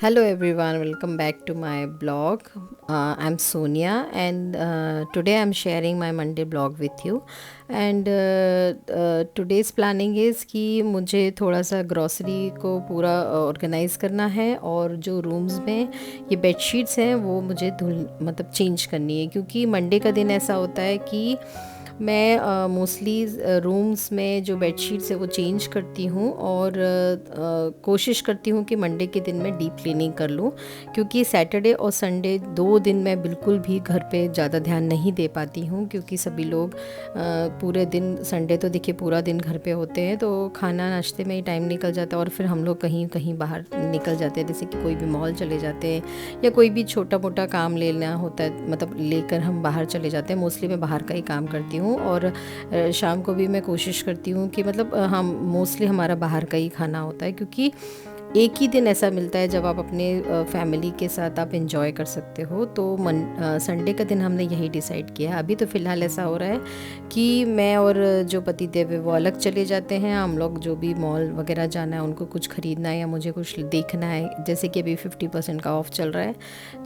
Hello everyone, welcome back to my blog. I'm Sonia and today I'm sharing my Monday blog with you. And today's planning is कि मुझे थोड़ा सा grocery को पूरा organise करना है और जो रूम्स में ये बेडशीट्स हैं वो मुझे धुल मतलब चेंज करनी है, क्योंकि मंडे का दिन ऐसा होता है कि मैं मोस्टली रूम्स में जो बेडशीट्स है वो चेंज करती हूँ और कोशिश करती हूँ कि मंडे के दिन मैं डीप क्लीनिंग कर लूँ, क्योंकि सैटरडे और संडे 2 दिन मैं बिल्कुल भी घर पे ज़्यादा ध्यान नहीं दे पाती हूँ, क्योंकि सभी लोग पूरे दिन, संडे तो देखिए पूरा दिन घर पे होते हैं तो खाना नाश्ते में ही टाइम निकल जाता है और फिर हम लोग कहीं कहीं बाहर निकल जाते हैं, जैसे कि कोई भी मॉल चले जाते हैं या कोई भी छोटा मोटा काम लेना होता है, मतलब लेकर हम बाहर चले जाते हैं। मोस्टली मैं बाहर का ही काम करती हूँ और शाम को भी मैं कोशिश करती हूँ कि मतलब हम मोस्टली हमारा बाहर का ही खाना होता है, क्योंकि एक ही दिन ऐसा मिलता है जब आप अपने फैमिली के साथ आप एंजॉय कर सकते हो। तो संडे का दिन हमने यही डिसाइड किया है। अभी तो फ़िलहाल ऐसा हो रहा है कि मैं और जो पति देव है वो अलग चले जाते हैं। हम लोग जो भी मॉल वगैरह जाना है, उनको कुछ ख़रीदना है या मुझे कुछ देखना है, जैसे कि अभी 50% का ऑफ़ चल रहा है,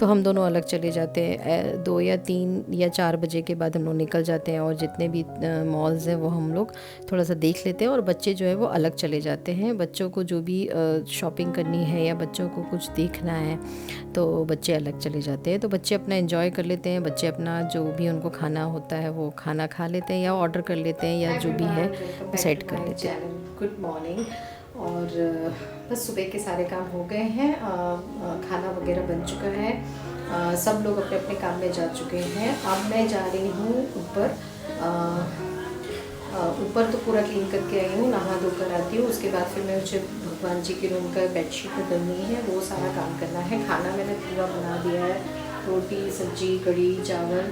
तो हम दोनों अलग चले जाते हैं। 2 या 3 या 4 बजे के बाद हम लोग निकल जाते हैं और जितने भी मॉल्स हैं वो हम लोग थोड़ा सा देख लेते हैं और बच्चे जो है वो अलग चले जाते हैं। बच्चों को जो भी शॉपिंग करनी है या बच्चों को कुछ देखना है तो बच्चे अलग चले जाते हैं, तो बच्चे अपना एंजॉय कर लेते हैं। बच्चे अपना जो भी उनको खाना होता है वो खाना खा लेते हैं या ऑर्डर कर लेते हैं या जो भी है वो सेट कर लेते हैं। Good morning. और बस सुबह के सारे काम हो गए हैं, खाना वगैरह बन चुका है, सब लोग अपने अपने काम में जा चुके हैं। अब मैं जा रही हूँ ऊपर। ऊपर तो पूरा क्लीन करके आई हूँ, नहा धो कर आती हूँ, उसके बाद फिर मैं मुझे भगवान जी के रूम का बेडशीट बदलनी है, वो सारा काम करना है। खाना मैंने पूरा बना दिया है, रोटी सब्जी कढ़ी चावल,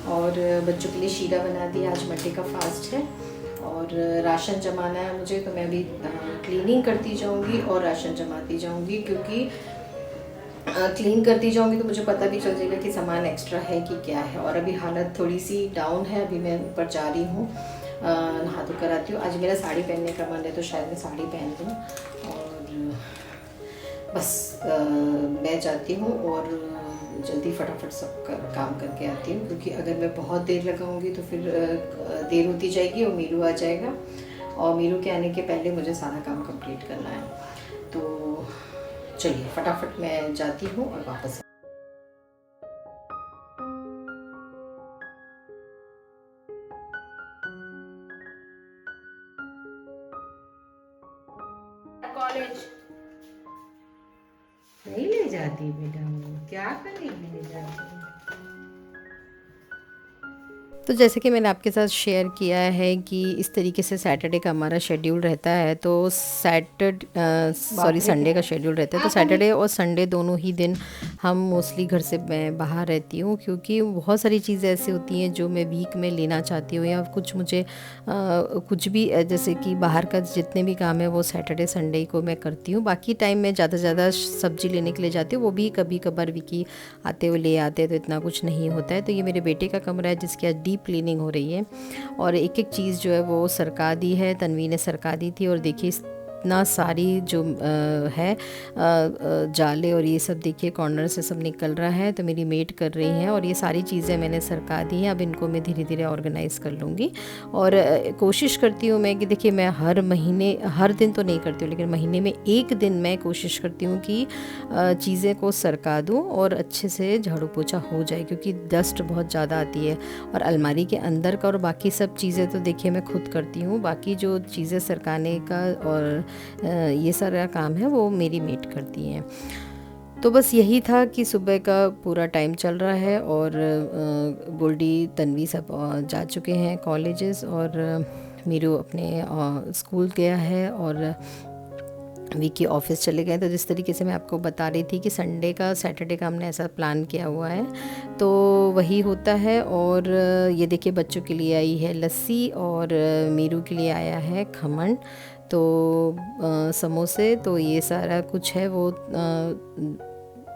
और बच्चों के लिए शीरा बना दिया। आज मंडे का फास्ट है और राशन जमाना है मुझे, तो मैं अभी क्लीनिंग करती जाऊँगी और राशन जमाती जाऊँगी, क्योंकि क्लीन करती जाऊँगी तो मुझे पता भी चल जाएगा कि सामान एक्स्ट्रा है कि क्या है। और अभी हालत थोड़ी सी डाउन है, अभी मैं ऊपर जा रही हूँ, नहा धो कर आती हूँ। आज मेरा साड़ी पहनने का मन है तो शायद मैं साड़ी पहन लूँ। और बस मैं जाती हूँ और जल्दी फटाफट सब काम करके आती हूँ, क्योंकि अगर मैं बहुत देर लगाऊंगी तो फिर देर होती जाएगी और मीरू आ जाएगा, और मीरू के आने के पहले मुझे सारा काम कंप्लीट करना है। तो चलिए फटाफट मैं जाती हूँ और वापस। कॉलेज नहीं ले जाती बेटा, क्या करेगी ले जाती। तो जैसे कि मैंने आपके साथ शेयर किया है कि इस तरीके से सैटरडे का हमारा शेड्यूल रहता है, तो संडे का शेड्यूल रहता है, तो सैटरडे और संडे दोनों ही दिन हम मोस्टली घर से मैं बाहर रहती हूँ, क्योंकि बहुत सारी चीज़ें ऐसी होती हैं जो मैं वीक में लेना चाहती हूँ, या कुछ मुझे कुछ भी जैसे कि बाहर का जितने भी काम है वो सैटरडे संडे को मैं करती हूँ। बाकी टाइम में ज़्यादा से ज़्यादा सब्ज़ी लेने के लिए जाती हूँ, वो भी कभी कभार विकी आते हुए ले आते हैं, तो इतना कुछ नहीं होता है। तो ये मेरे बेटे का कमरा है जिसकी आज डीप क्लीनिंग हो रही है, और एक एक चीज़ जो है वो सरका दी है, तन्वी ने सरका दी थी। और देखिए इतना सारी जो है जाले और ये सब देखिए कॉर्नर से सब निकल रहा है, तो मेरी मेट कर रही हैं और ये सारी चीज़ें मैंने सरका दी हैं। अब इनको मैं धीरे धीरे ऑर्गेनाइज़ कर लूँगी, और कोशिश करती हूँ मैं कि देखिए मैं हर महीने, हर दिन तो नहीं करती हूँ, लेकिन महीने में एक दिन मैं कोशिश करती हूँ कि चीज़ें को सरका दूँ और अच्छे से झाड़ू पोछा हो जाए, क्योंकि डस्ट बहुत ज़्यादा आती है। और अलमारी के अंदर का और बाकी सब चीज़ें तो देखिए मैं खुद करती हूँ, बाकी जो चीज़ें सरकाने का और ये सारा काम है वो मेरी मेट करती हैं। तो बस यही था कि सुबह का पूरा टाइम चल रहा है और गोल्डी तन्वी सब जा चुके हैं कॉलेजेस, और मीरू अपने स्कूल गया है और विकी ऑफिस चले गए। तो जिस तरीके से मैं आपको बता रही थी कि संडे का सैटरडे का हमने ऐसा प्लान किया हुआ है, तो वही होता है। और ये देखिए बच्चों के लिए आई है लस्सी और मीरू के लिए आया है खमन, तो समोसे, तो ये सारा कुछ है वो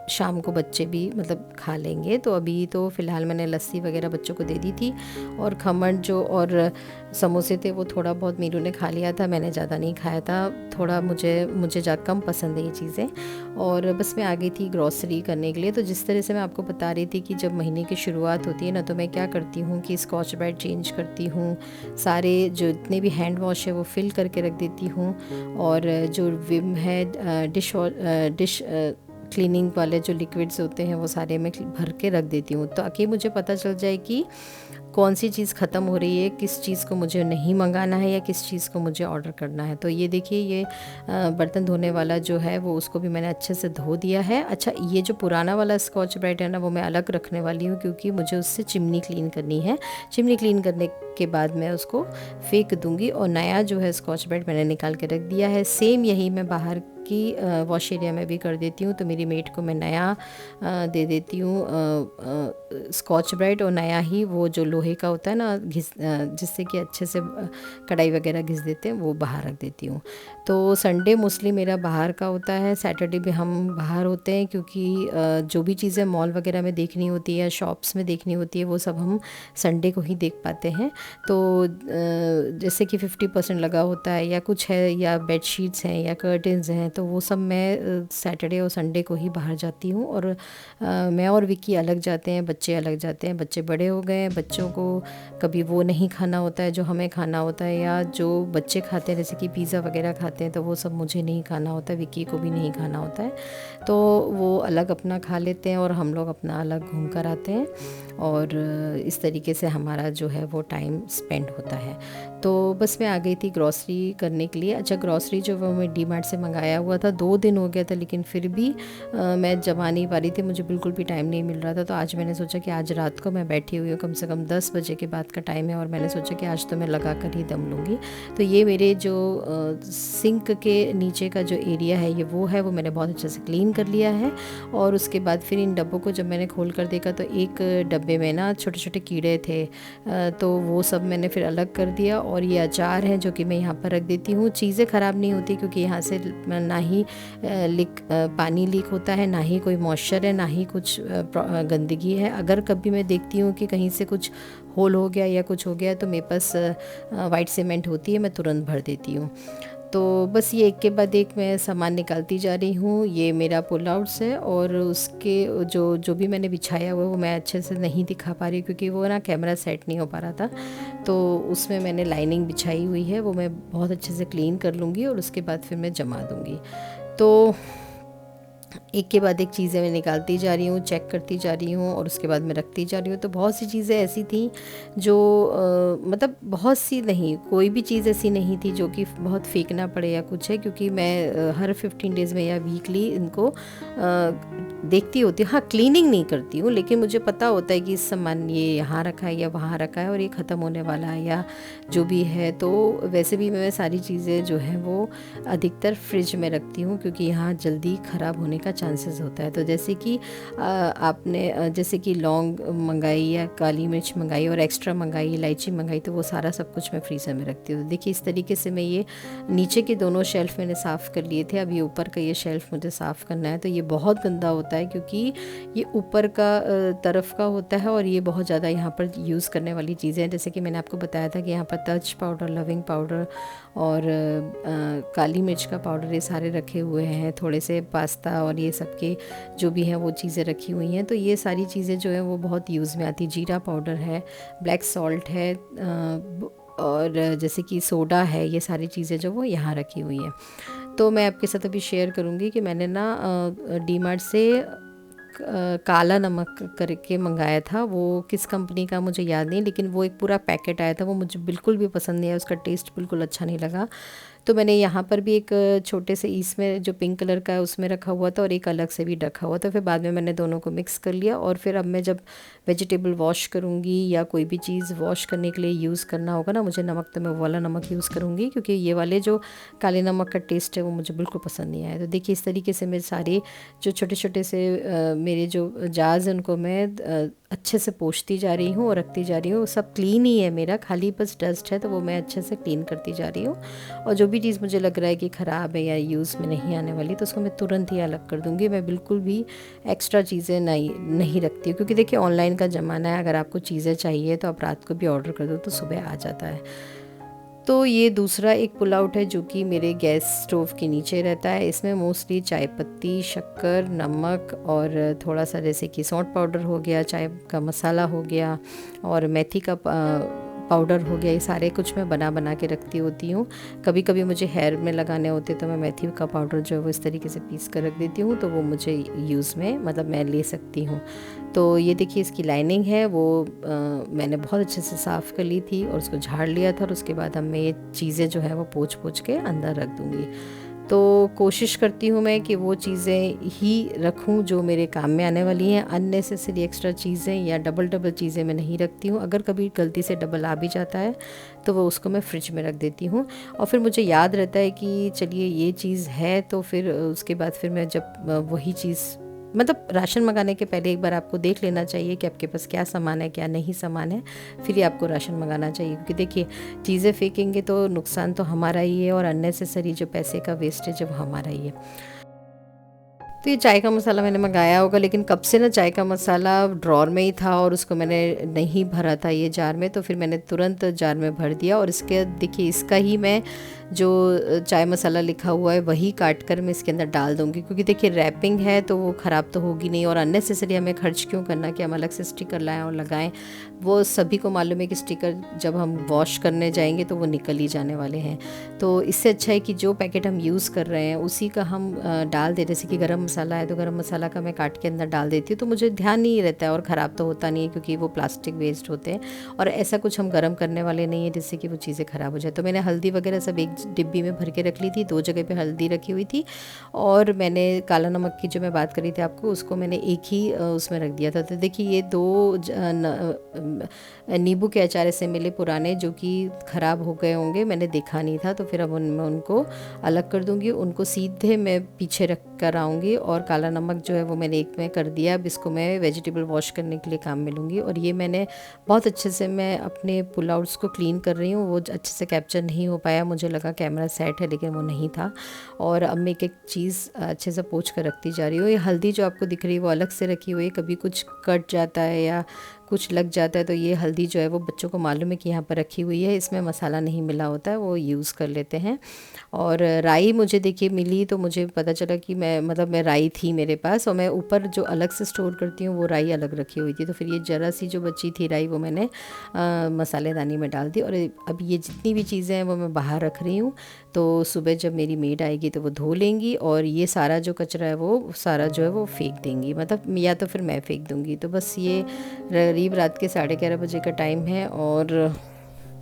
शाम को बच्चे भी मतलब खा लेंगे। तो अभी तो फ़िलहाल मैंने लस्सी वगैरह बच्चों को दे दी थी, और खमण जो और समोसे थे वो थोड़ा बहुत मीनू ने खा लिया था, मैंने ज़्यादा नहीं खाया था। थोड़ा मुझे ज़्यादा कम पसंद है ये चीज़ें। और बस मैं आ गई थी ग्रॉसरी करने के लिए। तो जिस तरह से मैं आपको बता रही थी कि जब महीने की शुरुआत होती है ना, तो मैं क्या करती हूँ कि स्कॉच ब्राइट चेंज करती हूँ, सारे जो जितने भी हैंड वॉश है वो फिल करके रख देती हूँ, और जो विम है डिश क्लीनिंग वाले जो लिक्विड्स होते हैं वो सारे मैं भर के रख देती हूँ, ताकि मुझे पता चल जाए कि कौन सी चीज़ ख़त्म हो रही है, किस चीज़ को मुझे नहीं मंगाना है या किस चीज़ को मुझे ऑर्डर करना है। तो ये देखिए, ये बर्तन धोने वाला जो है वो उसको भी मैंने अच्छे से धो दिया है। अच्छा, ये जो पुराना वाला स्कॉच ब्राइट है ना, वो मैं अलग रखने वाली हूँ, क्योंकि मुझे उससे चिमनी क्लीन करनी है। चिमनी क्लीन करने के बाद मैं उसको फेंक दूँगी, और नया जो है स्कॉच ब्राइट मैंने निकाल के रख दिया है। सेम यही मैं बाहर की वॉश एरिया में भी कर देती हूँ। तो मेरी मेट को मैं नया दे देती हूँ स्कॉच ब्राइट, और नया ही वो जो लोहे का होता है ना जिससे कि अच्छे से कढ़ाई वगैरह घिस देते हैं, वो बाहर रख देती हूँ। तो संडे मोस्टली मेरा बाहर का होता है, सैटरडे भी हम बाहर होते हैं, क्योंकि जो भी चीज़ें मॉल वगैरह में देखनी होती है या शॉप्स में देखनी होती है वो सब हम संडे को ही देख पाते हैं। तो जैसे कि 50% लगा होता है या कुछ है, या बेडशीट्स हैं या कर्टन्स हैं, तो वो सब मैं सैटरडे और संडे को ही बाहर जाती हूँ। और मैं और विक्की अलग जाते हैं, बच्चे अलग जाते हैं। बच्चे बड़े हो गए हैं, बच्चों को कभी वो नहीं खाना होता है जो हमें खाना होता है, या जो बच्चे खाते हैं जैसे कि पिज़्ज़ा वगैरह खाते हैं, तो वो सब मुझे नहीं खाना होता है, विक्की को भी नहीं खाना होता है। तो वो अलग अपना खा लेते हैं और हम लोग अपना अलग घूम कर आते हैं, और इस तरीके से हमारा जो है वो टाइम स्पेंड होता है। तो बस मैं आ गई थी ग्रॉसरी करने के लिए। अच्छा, ग्रॉसरी जो वो मैं डी मार्ट से मंगाया हुआ था, 2 दिन हो गया था, लेकिन फिर भी मैं जमा नहीं पा रही थी, मुझे बिल्कुल भी टाइम नहीं मिल रहा था। तो आज मैंने सोचा कि आज रात को मैं बैठी हुई हूँ, कम से कम 10 बजे के बाद का टाइम है, और मैंने सोचा कि आज तो मैं लगा कर ही दम लूँगी। तो ये मेरे जो सिंक के नीचे का जो एरिया है वो मैंने बहुत अच्छे से क्लीन कर लिया है। और उसके बाद फिर इन डब्बों को जब मैंने खोल कर देखा, तो एक डब्बे में ना छोटे छोटे कीड़े थे, तो वो सब मैंने फिर अलग कर दिया। और ये अचार है जो कि मैं यहाँ पर रख देती हूँ। चीज़ें ख़राब नहीं होती, क्योंकि यहाँ से ना ही पानी लीक होता है, ना ही कोई मॉइस्चर है, ना ही कुछ गंदगी है। अगर कभी मैं देखती हूँ कि कहीं से कुछ होल हो गया या कुछ हो गया, तो मेरे पास वाइट सीमेंट होती है, मैं तुरंत भर देती हूँ। तो बस ये एक के बाद एक मैं सामान निकालती जा रही हूँ। ये मेरा पुल आउट्स है, और उसके जो जो भी मैंने बिछाया हुआ है वो मैं अच्छे से नहीं दिखा पा रही, क्योंकि वो ना कैमरा सेट नहीं हो पा रहा था। तो उसमें मैंने लाइनिंग बिछाई हुई है, वो मैं बहुत अच्छे से क्लीन कर लूँगी, और उसके बाद फिर मैं जमा दूँगी। तो एक के बाद एक चीज़ें मैं निकालती जा रही हूँ, चेक करती जा रही हूँ, और उसके बाद मैं रखती जा रही हूँ। तो बहुत सी चीज़ें ऐसी थी जो मतलब बहुत सी नहीं, कोई भी चीज़ ऐसी नहीं थी जो कि बहुत फेंकना पड़े या कुछ है, क्योंकि मैं हर 15 डेज़ में या वीकली इनको देखती होती हूँ। हाँ, क्लीनिंग नहीं करती हूँ, लेकिन मुझे पता होता है कि इस सामान ये यहाँ रखा है या वहाँ रखा है, और ये ख़त्म होने वाला है या जो भी है। तो वैसे भी मैं सारी चीज़ें जो हैं वो अधिकतर फ्रिज में रखती हूँ, क्योंकि यहाँ जल्दी ख़राब होने का चांसेस होता है। तो जैसे कि आपने जैसे कि लौंग मंगाई या काली मिर्च मंगाई और एक्स्ट्रा मंगाई, इलायची मंगाई, तो वो सारा सब कुछ मैं फ्रीज़र में रखती हूँ। देखिए, इस तरीके से मैं ये नीचे के दोनों शेल्फ़ मैंने साफ़ कर लिए थे, अभी ऊपर का ये शेल्फ़ मुझे साफ़ करना है। तो ये बहुत गंदा होता है, क्योंकि ये ऊपर का तरफ का होता है, और ये बहुत ज़्यादा यहाँ पर यूज़ करने वाली चीज़ें हैं। जैसे कि मैंने आपको बताया था कि यहाँ पर तज पाउडर, लविंग पाउडर और काली मिर्च का पाउडर ये सारे रखे हुए हैं, थोड़े से पास्ता और ये सब के जो भी हैं वो चीज़ें रखी हुई हैं। तो ये सारी चीज़ें जो हैं वो बहुत यूज़ में आती। जीरा पाउडर है, ब्लैक सॉल्ट है, और जैसे कि सोडा है, ये सारी चीज़ें जो वो यहाँ रखी हुई हैं। तो मैं आपके साथ अभी शेयर करूँगी कि मैंने ना डी मार्ट से काला नमक करके मंगाया था। वो किस कंपनी का मुझे याद नहीं, लेकिन वो एक पूरा पैकेट आया था, वो मुझे बिल्कुल भी पसंद नहीं आया, उसका टेस्ट बिल्कुल अच्छा नहीं लगा। तो मैंने यहाँ पर भी एक छोटे से इसमें जो पिंक कलर का है उसमें रखा हुआ था, और एक अलग से भी रखा हुआ था। फिर बाद में मैंने दोनों को मिक्स कर लिया, और फिर अब मैं जब वेजिटेबल वॉश करूँगी या कोई भी चीज़ वॉश करने के लिए यूज़ करना होगा ना मुझे नमक, तो मैं वो वाला नमक यूज़ करूँगी, क्योंकि ये वाले जो काले नमक का टेस्ट है वो मुझे बिल्कुल पसंद नहीं आया। तो देखिए, इस तरीके से मैं सारे जो छोटे छोटे से मेरे जो जार्स हैं उनको मैं अच्छे से पोंछती जा रही हूँ और रखती जा रही हूँ। सब क्लीन ही है मेरा, खाली बस डस्ट है, तो वो मैं अच्छे से क्लीन करती जा रही हूँ। और जो भी भी चीज़ मुझे लग रहा है कि ख़राब है या यूज़ में नहीं आने वाली, तो उसको मैं तुरंत ही अलग कर दूँगी। मैं बिल्कुल भी एक्स्ट्रा चीज़ें नहीं रखती हूँ, क्योंकि देखिए ऑनलाइन का ज़माना है, अगर आपको चीज़ें चाहिए तो आप रात को भी ऑर्डर कर दो तो सुबह आ जाता है। तो ये दूसरा एक पुल आउट है जो कि मेरे गैस स्टोव के नीचे रहता है। इसमें मोस्टली चाय पत्ती, शक्कर, नमक और थोड़ा सा जैसे कि सौंठ पाउडर हो गया, चाय का मसाला हो गया और मेथी का पाउडर हो गया, ये सारे कुछ मैं बना के रखती होती हूँ। कभी कभी मुझे हेयर में लगाने होते तो मैं मेथी का पाउडर जो है वो इस तरीके से पीस कर रख देती हूँ, तो वो मुझे यूज़ में मतलब मैं ले सकती हूँ। तो ये देखिए इसकी लाइनिंग है वो मैंने बहुत अच्छे से साफ़ कर ली थी और उसको झाड़ लिया था, और उसके बाद अब मैं ये चीज़ें जो है वो पोंछ के अंदर रख दूँगी। तो कोशिश करती हूँ मैं कि वो चीज़ें ही रखूँ जो मेरे काम में आने वाली हैं। अननेसेसरी एक्स्ट्रा चीज़ें या डबल चीज़ें मैं नहीं रखती हूँ। अगर कभी गलती से डबल आ भी जाता है तो वो उसको मैं फ्रिज में रख देती हूँ, और फिर मुझे याद रहता है कि चलिए ये चीज़ है, तो फिर उसके बाद फिर मैं जब वही चीज़ मतलब राशन मंगाने के पहले एक बार आपको देख लेना चाहिए कि आपके पास क्या सामान है क्या नहीं सामान है, फिर ही आपको राशन मंगाना चाहिए। क्योंकि देखिए चीज़ें फेंकेंगे तो नुकसान तो हमारा ही है, और अननेसेसरी जो पैसे का वेस्टेज है वो हमारा ही है। तो ये चाय का मसाला मैंने मंगाया होगा, लेकिन कब से ना चाय का मसाला ड्रॉर में ही था और उसको मैंने नहीं भरा था ये जार में, तो फिर मैंने तुरंत जार में भर दिया। और इसके देखिए इसका ही मैं जो चाय मसाला लिखा हुआ है वही काट कर मैं इसके अंदर डाल दूँगी, क्योंकि देखिए रैपिंग है तो वो ख़राब तो होगी नहीं, और अननेसेसरी हमें खर्च क्यों करना कि हम अलग से स्टिकर लाएँ और लगाएं। वो सभी को मालूम है कि स्टिकर जब हम वॉश करने जाएंगे तो वो निकल ही जाने वाले हैं। तो इससे अच्छा है कि जो पैकेट हम यूज़ कर रहे हैं उसी का हम डाल दें। जैसे कि गरम मसाला है तो गरम मसाला का मैं काट के अंदर डाल देती हूँ, तो मुझे ध्यान नहीं रहता है और ख़राब तो होता नहीं है, क्योंकि वो प्लास्टिक वेस्ट होते हैं और ऐसा कुछ हम गर्म करने वाले नहीं है जिससे कि वो चीज़ें ख़राब हो जाए। तो मैंने हल्दी वगैरह सब एक डिब्बी में भर के रख ली थी, 2 जगह पे हल्दी रखी हुई थी, और मैंने काला नमक की जो मैं बात करी थी आपको उसको मैंने एक ही उसमें रख दिया था। तो देखिए ये 2 नींबू के अचार ऐसे मिले पुराने जो कि ख़राब हो गए होंगे, मैंने देखा नहीं था, तो फिर अब मैं उनको अलग कर दूंगी। उनको सीधे मैं पीछे रख कर आऊँगी, और काला नमक जो है वो मैंने एक में कर दिया। अब इसको मैं वेजिटेबल वॉश करने के लिए काम में लूँगी। और ये मैंने बहुत अच्छे से मैं अपने पुल आउट्स को क्लीन कर रही हूँ। वो अच्छे से कैप्चर नहीं हो पाया, मुझे लगा कैमरा सेट है लेकिन वो नहीं था। और अब मैं एक चीज़ अच्छे से पोंछ कर रखती जा रही हूँ। ये हल्दी जो आपको दिख रही है वो अलग से रखी हुई है, कभी कुछ कट जाता है या कुछ लग जाता है तो ये हल्दी जो है वो बच्चों को मालूम है कि यहाँ पर रखी हुई है, इसमें मसाला नहीं मिला होता है, वो यूज़ कर लेते हैं। और राई मुझे देखिए मिली, तो मुझे पता चला कि मैं राई थी मेरे पास, और मैं ऊपर जो अलग से स्टोर करती हूँ वो राई अलग रखी हुई थी। तो फिर ये ज़रा सी जो बची थी राई वो मैंने मसालेदानी में डाल दी। और अब ये जितनी भी चीज़ें हैं वो मैं बाहर रख रही हूँ, तो सुबह जब मेरी मेड आएगी तो वो धो लेंगी, और ये सारा जो कचरा है वो सारा जो है वो फेंक देंगी, मतलब या तो फिर मैं फेंक दूँगी। तो बस ये करीब रात के 11:30 बजे का टाइम है, और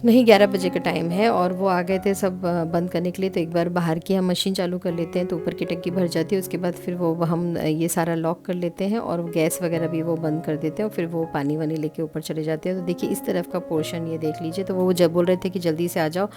नहीं 11 बजे का टाइम है, और वो आ गए थे सब बंद करने के लिए। तो एक बार बाहर की हम मशीन चालू कर लेते हैं तो ऊपर की टंकी भर जाती है, उसके बाद फिर वो हम ये सारा लॉक कर लेते हैं और गैस वगैरह भी वो बंद कर देते हैं, और फिर वो पानी वानी लेके ऊपर चले जाते हैं। तो देखिए इस तरफ का पोर्शन ये देख लीजिए। तो वो जब बोल रहे थे कि जल्दी से आ जाओ,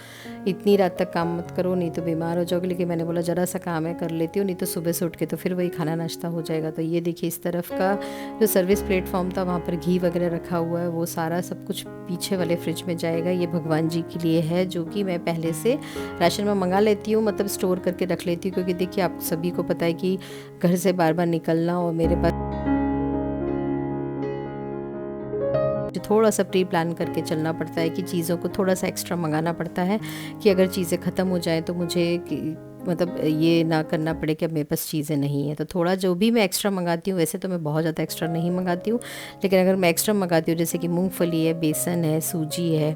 इतनी रात तक काम मत करो नहीं तो बीमार हो जाओगे, लेकिन मैंने बोला ज़रा सा काम है कर लेती हूँ, नहीं तो सुबह से उठ के तो फिर वही खाना नाश्ता हो जाएगा। तो ये देखिए इस तरफ का जो सर्विस प्लेटफॉर्म था वहाँ पर घी वगैरह रखा हुआ है, वो सारा सब कुछ पीछे वाले फ्रिज में जाएगा। ये भगवान जी के लिए है जो कि मैं पहले से राशन में मंगा लेती हूँ, मतलब स्टोर करके रख लेती हूँ, क्योंकि देखिए आप सभी को पता है कि घर से बार बार निकलना, और मेरे पास थोड़ा सा प्री प्लान करके चलना पड़ता है कि चीज़ों को थोड़ा सा एक्स्ट्रा मंगाना पड़ता है कि अगर चीज़ें ख़त्म हो जाएं तो मुझे मतलब ये ना करना पड़े कि अब मेरे पास चीज़ें नहीं है। तो थोड़ा जो भी मैं एक्स्ट्रा मंगाती हूँ, वैसे तो मैं बहुत ज़्यादा एक्स्ट्रा नहीं मंगाती हूँ, लेकिन अगर मैं एक्स्ट्रा मंगाती हूँ जैसे कि मूंगफली है, बेसन है, सूजी है,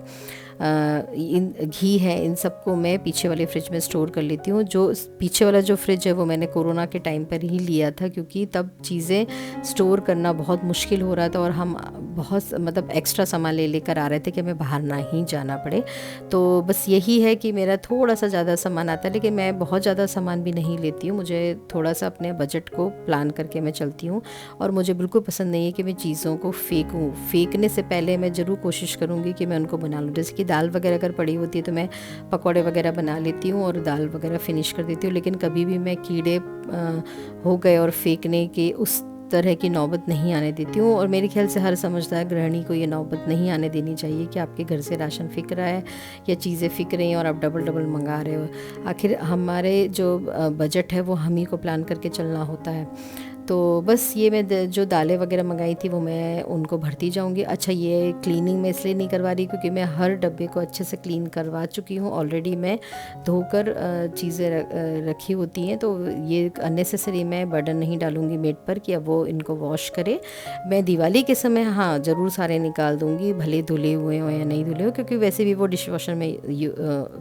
घी है, इन सबको मैं पीछे वाले फ्रिज में स्टोर कर लेती हूँ। जो पीछे वाला जो फ्रिज है वो मैंने कोरोना के टाइम पर ही लिया था, क्योंकि तब चीज़ें स्टोर करना बहुत मुश्किल हो रहा था और हम बहुत मतलब एक्स्ट्रा सामान ले लेकर आ रहे थे कि हमें बाहर ना ही जाना पड़े। तो बस यही है कि मेरा थोड़ा सा ज़्यादा सामान आता है, लेकिन मैं बहुत ज़्यादा सामान भी नहीं लेती हूँ। मुझे थोड़ा सा अपने बजट को प्लान करके मैं चलती हूँ, और मुझे बिल्कुल पसंद नहीं है कि मैं चीज़ों को फेंकूँ। फेंकने से पहले मैं ज़रूर कोशिश करूँगी कि मैं उनको बना लूँ। जैसे कि दाल वगैरह अगर पड़ी होती है तो मैं पकौड़े वगैरह बना लेती हूँ और दाल वगैरह फिनिश कर देती हूँ, लेकिन कभी भी मैं कीड़े हो गए और फेंकने के उस तरह की नौबत नहीं आने देती हूँ। और मेरे ख्याल से हर समझदार गृहिणी को ये नौबत नहीं आने देनी चाहिए कि आपके घर से राशन फ़िक रहा है या चीज़ें फ़िक रही हैं और आप डबल डबल मंगा रहे हो। आखिर हमारे जो बजट है वो हम ही को प्लान करके चलना होता है। तो बस ये मैं जो दालें वगैरह मंगाई थी वो मैं उनको भरती जाऊंगी। अच्छा, ये क्लीनिंग मैं इसलिए नहीं करवा रही क्योंकि मैं हर डब्बे को अच्छे से क्लीन करवा चुकी हूँ ऑलरेडी। मैं धोकर चीज़ें रखी होती हैं, तो ये अननेसेसरी मैं बर्डन नहीं डालूंगी मेड पर कि अब वो इनको वॉश करे। मैं दिवाली के समय हाँ ज़रूर सारे निकाल दूँगी, भले धुले हुए हों या नहीं धुले हो, क्योंकि वैसे भी वो डिश वॉशर में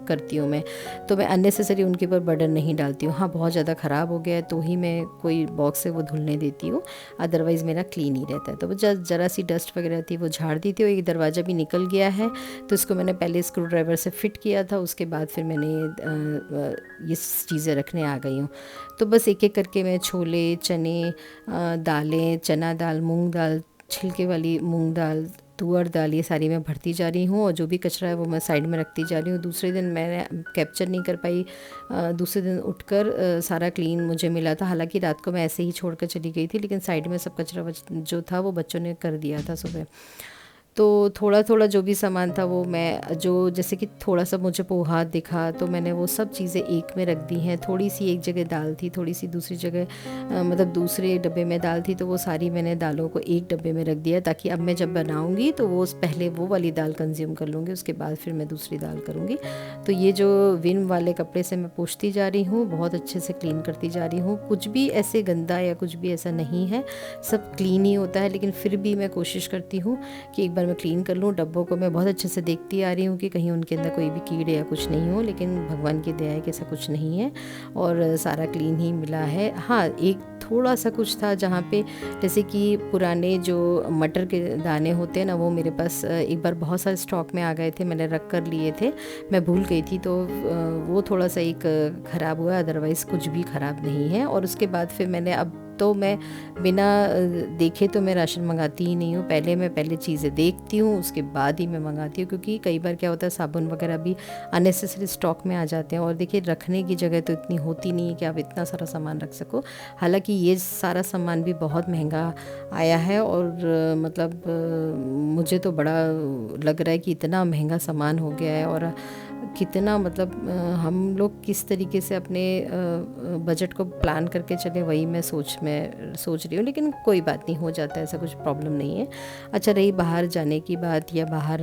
करती हूँ मैं, तो मैं अननेसेसरी उनके ऊपर बर्डन नहीं डालती हूँ। हाँ, बहुत ज़्यादा ख़राब हो गया है तो ही मैं कोई बॉक्स से वो धुलने देती हूँ, अदरवाइज़ मेरा क्लीन ही रहता है। तो वो ज़रा सी डस्ट वगैरह थी वो झाड़ दी थी। और एक दरवाज़ा भी निकल गया है तो इसको मैंने पहले स्क्रू ड्राइवर से फिट किया था, उसके बाद फिर मैंने ये चीज़ें रखने आ गई हूँ। तो बस एक एक करके मैं छोले, चने, दालें, चना दाल, मूंग दाल, छिलके वाली मूंग दाल, तुअर दाल, ये सारी मैं भरती जा रही हूँ। और जो भी कचरा है वो मैं साइड में रखती जा रही हूँ। दूसरे दिन मैंने कैप्चर नहीं कर पाई, दूसरे दिन उठकर सारा क्लीन मुझे मिला था। हालांकि रात को मैं ऐसे ही छोड़ कर चली गई थी, लेकिन साइड में सब कचरा जो था वो बच्चों ने कर दिया था सुबह। तो थोड़ा थोड़ा जो भी सामान था वो मैं जो जैसे कि थोड़ा सा मुझे पोहा दिखा तो मैंने वो सब चीज़ें एक में रख दी हैं। थोड़ी सी एक जगह दाल थी, थोड़ी सी दूसरी जगह मतलब दूसरे डब्बे में दाल थी, तो वो सारी मैंने दालों को एक डब्बे में रख दिया ताकि अब मैं जब बनाऊंगी तो वो पहले वो वाली दाल कंज्यूम कर लूँगी, उसके बाद फिर मैं दूसरी दाल करूँगी। तो ये जो विम वाले कपड़े से मैं पोंछती जा रही हूँ, बहुत अच्छे से क्लीन करती जा रही हूँ। कुछ भी ऐसे गंदा या कुछ भी ऐसा नहीं है, सब क्लीन ही होता है। लेकिन फिर भी मैं कोशिश करती हूँ कि एक बार मैं क्लीन कर लूँ। डब्बों को मैं बहुत अच्छे से देखती आ रही हूँ कि कहीं उनके अंदर कोई भी कीड़े या कुछ नहीं हो, लेकिन भगवान की दया है कि ऐसा कुछ नहीं है और सारा क्लीन ही मिला है। हाँ, एक थोड़ा सा कुछ था जहाँ पे जैसे कि पुराने जो मटर के दाने होते हैं ना, वो मेरे पास एक बार बहुत सारे स्टॉक में आ गए थे, मैंने रख कर लिए थे, मैं भूल गई थी, तो वो थोड़ा सा एक ख़राब हुआ, अदरवाइज़ कुछ भी ख़राब नहीं है। और उसके बाद फिर मैंने अब तो मैं बिना देखे तो मैं राशन मंगाती ही नहीं हूँ। पहले चीज़ें देखती हूँ, उसके बाद ही मैं मंगाती हूँ, क्योंकि कई बार क्या होता है साबुन वगैरह भी अननेसेसरी स्टॉक में आ जाते हैं। और देखिए, रखने की जगह तो इतनी होती नहीं है कि आप इतना सारा सामान रख सको। हालांकि ये सारा सामान भी बहुत महंगा आया है और मतलब मुझे तो बड़ा लग रहा है कि इतना महंगा सामान हो गया है। और कितना मतलब हम लोग किस तरीके से अपने बजट को प्लान करके चले, वही मैं सोच रही हूँ। लेकिन कोई बात नहीं, हो जाता है, ऐसा कुछ प्रॉब्लम नहीं है। अच्छा, रही बाहर जाने की बात या बाहर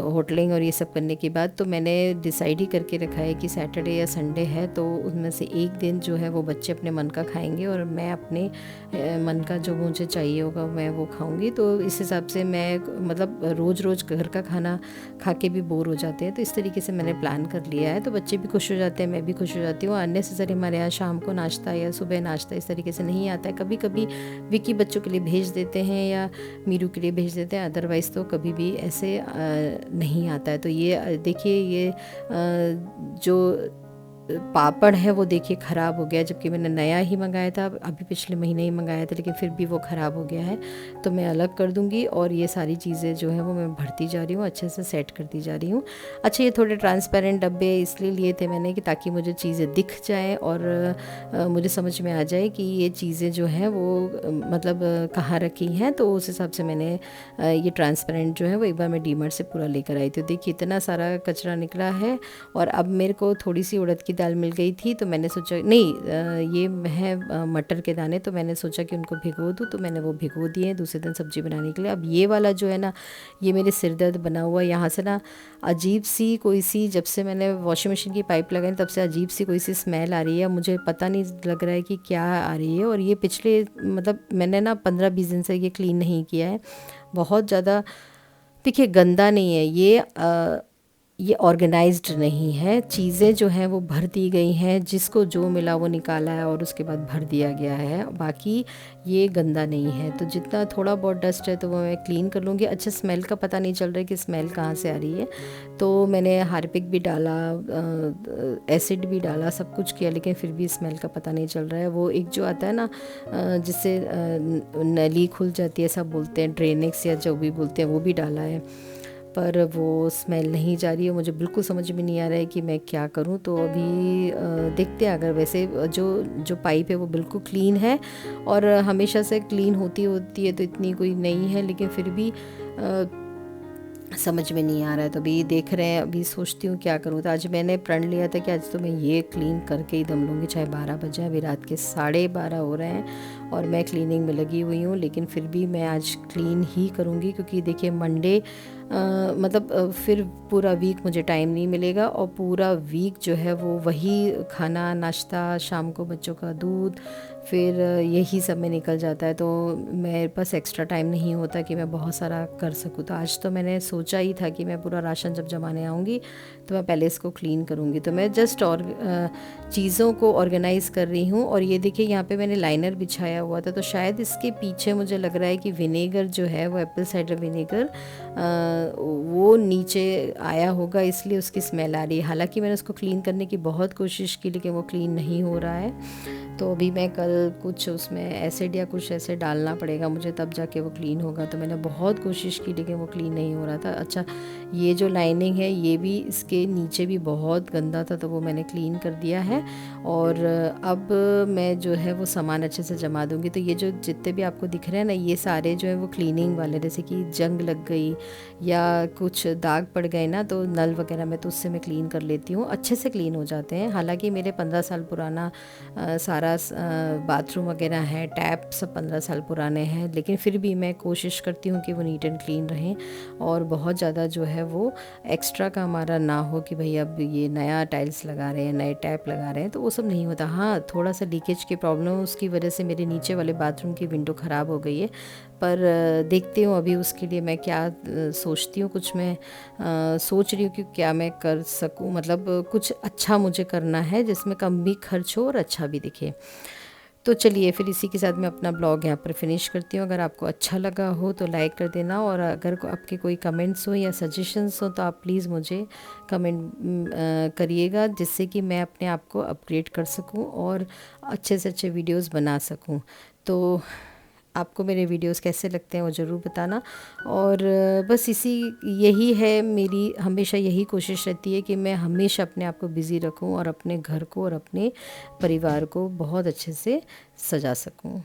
होटलिंग और ये सब करने की बात, तो मैंने डिसाइड ही करके रखा है कि सैटरडे या संडे है तो उनमें से एक दिन जो है वो बच्चे अपने मन का खाएंगे और मैं अपने मन का जो मुझे चाहिए होगा मैं वो खाऊंगी। तो इस हिसाब से मैं मतलब रोज़ रोज़ घर का खाना खा के भी बोर हो जाते हैं, तो इस तरीके से मैंने प्लान कर लिया है। तो बच्चे भी खुश हो जाते हैं, मैं भी खुश हो जाती हूँ। अननेसेसरी हमारे यहाँ शाम को नाश्ता या सुबह नाश्ता इस तरीके से नहीं आता है। कभी कभी विकी बच्चों के लिए भेज देते हैं या मीरू के लिए भेज देते हैं, अदरवाइज़ तो कभी भी ऐसे नहीं आता है। तो ये देखिए, ये जो पापड़ है वो देखिए ख़राब हो गया, जबकि मैंने नया ही मंगाया था, अभी पिछले महीने ही मंगाया था, लेकिन फिर भी वो ख़राब हो गया है। तो मैं अलग कर दूंगी और ये सारी चीज़ें जो है वो मैं भरती जा रही हूँ, अच्छे से सेट करती जा रही हूँ। अच्छा, ये थोड़े ट्रांसपेरेंट डब्बे इसलिए लिए थे मैंने कि ताकि मुझे चीज़ें दिख जाएँ और मुझे समझ में आ जाए कि ये चीज़ें जो हैं वो मतलब कहाँ रखी हैं। तो उस हिसाब से मैंने ये ट्रांसपेरेंट जो है वो एक बार मैं डीमार्ट से पूरा लेकर आई थी। तो देखिए, इतना सारा कचरा निकला है। और अब मेरे को थोड़ी सी उड़द की दाल मिल गई थी, तो मैंने सोचा नहीं, ये है मटर के दाने, तो मैंने सोचा कि उनको भिगो दूँ, तो मैंने वो भिगो दिए दूसरे दिन सब्ज़ी बनाने के लिए। अब ये वाला जो है ना, ये मेरे सिर दर्द बना हुआ, यहाँ से ना अजीब सी कोई सी, जब से मैंने वॉशिंग मशीन की पाइप लगाई तब से अजीब सी कोई सी स्मेल आ रही है, मुझे पता नहीं लग रहा है कि क्या आ रही है। और ये पिछले मतलब मैंने ना 15-20 दिन से ये क्लीन नहीं किया है, बहुत ज़्यादा। देखिए, गंदा नहीं है ये ऑर्गेनाइज्ड नहीं है, चीज़ें जो हैं वो भर दी गई हैं, जिसको जो मिला वो निकाला है और उसके बाद भर दिया गया है। बाकी ये गंदा नहीं है, तो जितना थोड़ा बहुत डस्ट है तो वो मैं क्लीन कर लूँगी। अच्छा, स्मेल का पता नहीं चल रहा है कि स्मेल कहाँ से आ रही है, तो मैंने हार्पिक भी डाला, एसिड भी डाला, सब कुछ किया, लेकिन फिर भी स्मेल का पता नहीं चल रहा है। वो एक जो आता है ना जिससे नली खुल जाती है, सब बोलते हैं ड्रेनेक्स या जो भी बोलते हैं, वो भी डाला है। पर वो स्मेल नहीं जा रही है। मुझे बिल्कुल समझ में नहीं आ रहा है कि मैं क्या करूं। तो अभी देखते हैं। अगर वैसे जो जो पाइप है वो बिल्कुल क्लीन है और हमेशा से क्लीन होती होती है, तो इतनी कोई नहीं है, लेकिन फिर भी समझ में नहीं आ रहा है। तो अभी देख रहे हैं, अभी सोचती हूँ क्या करूँ। तो आज मैंने प्रण लिया था कि आज तो मैं ये क्लीन करके ही दम लूँगी, चाहे 12 बजे। अभी रात के 12:30 हो रहे हैं और मैं क्लीनिंग में लगी हुई हूँ, लेकिन फिर भी मैं आज क्लीन ही करूँगी, क्योंकि देखिए मंडे मतलब फिर पूरा वीक मुझे टाइम नहीं मिलेगा और पूरा वीक जो है वो वही खाना, नाश्ता, शाम को बच्चों का दूध, फिर यही सब में निकल जाता है। तो मेरे पास एक्स्ट्रा टाइम नहीं होता कि मैं बहुत सारा कर सकूँ। तो आज तो मैंने सोचा ही था कि मैं पूरा राशन जब जमाने आऊँगी तो मैं पहले इसको क्लीन करूँगी। तो मैं जस्ट और चीज़ों को ऑर्गेनाइज़ कर रही हूँ। और ये देखिए यहाँ पे मैंने लाइनर बिछाया हुआ था, तो शायद इसके पीछे मुझे लग रहा है कि विनेगर जो है वो एप्पल साइडर विनेगर वो नीचे आया होगा, इसलिए उसकी स्मेल आ रही है। हालांकि मैंने उसको क्लीन करने की बहुत कोशिश की, लेकिन वो क्लीन नहीं हो रहा है। तो अभी मैं कल कुछ उसमें एसिड या कुछ ऐसे डालना पड़ेगा मुझे, तब जाके वो क्लीन होगा। तो मैंने बहुत कोशिश की, लेकिन वो क्लीन नहीं हो रहा था। अच्छा, ये जो लाइनिंग है ये भी, इसके नीचे भी बहुत गंदा था, तो वो मैंने क्लीन कर दिया है। और अब मैं जो है वो सामान अच्छे से जमा दूँगी। तो ये जो जितने भी आपको दिख रहे हैं ना, ये सारे जो है वो क्लीनिंग वाले, जैसे कि जंग लग गई या कुछ दाग पड़ गए ना, तो नल वगैरह में, तो उससे मैं क्लीन कर लेती हूँ, अच्छे से क्लीन हो जाते हैं। हालांकि मेरे 15 साल पुराना सारा बाथरूम वगैरह है, टैप सब 15 साल पुराने हैं, लेकिन फिर भी मैं कोशिश करती हूँ कि वो नीट एंड क्लीन रहें और बहुत ज़्यादा जो है वो एक्स्ट्रा का हमारा ना हो कि भाई अब ये नया टाइल्स लगा रहे हैं, नए टैप लगा रहे हैं, तो वो सब नहीं होता। हाँ, थोड़ा सा लीकेज की प्रॉब्लम, उसकी वजह से मेरे नीचे वाले बाथरूम की विंडो ख़राब हो गई है, पर देखती हूँ अभी उसके लिए मैं क्या सोचती हूँ। कुछ मैं सोच रही हूँ कि क्या मैं कर सकूँ, मतलब कुछ अच्छा मुझे करना है जिसमें कम भी खर्च हो और अच्छा भी दिखे। तो चलिए फिर इसी के साथ मैं अपना ब्लॉग यहाँ पर फिनिश करती हूँ। अगर आपको अच्छा लगा हो तो लाइक कर देना, और अगर आपके कोई कमेंट्स हो या सजेशंस हो तो आप प्लीज़ मुझे कमेंट करिएगा, जिससे कि मैं अपने आप को अपग्रेड कर सकूँ और अच्छे से अच्छे वीडियोस बना सकूँ। तो आपको मेरे वीडियोस कैसे लगते हैं वो ज़रूर बताना। और बस यही है मेरी हमेशा यही कोशिश रहती है कि मैं हमेशा अपने आप को बिज़ी रखूं और अपने घर को और अपने परिवार को बहुत अच्छे से सजा सकूं।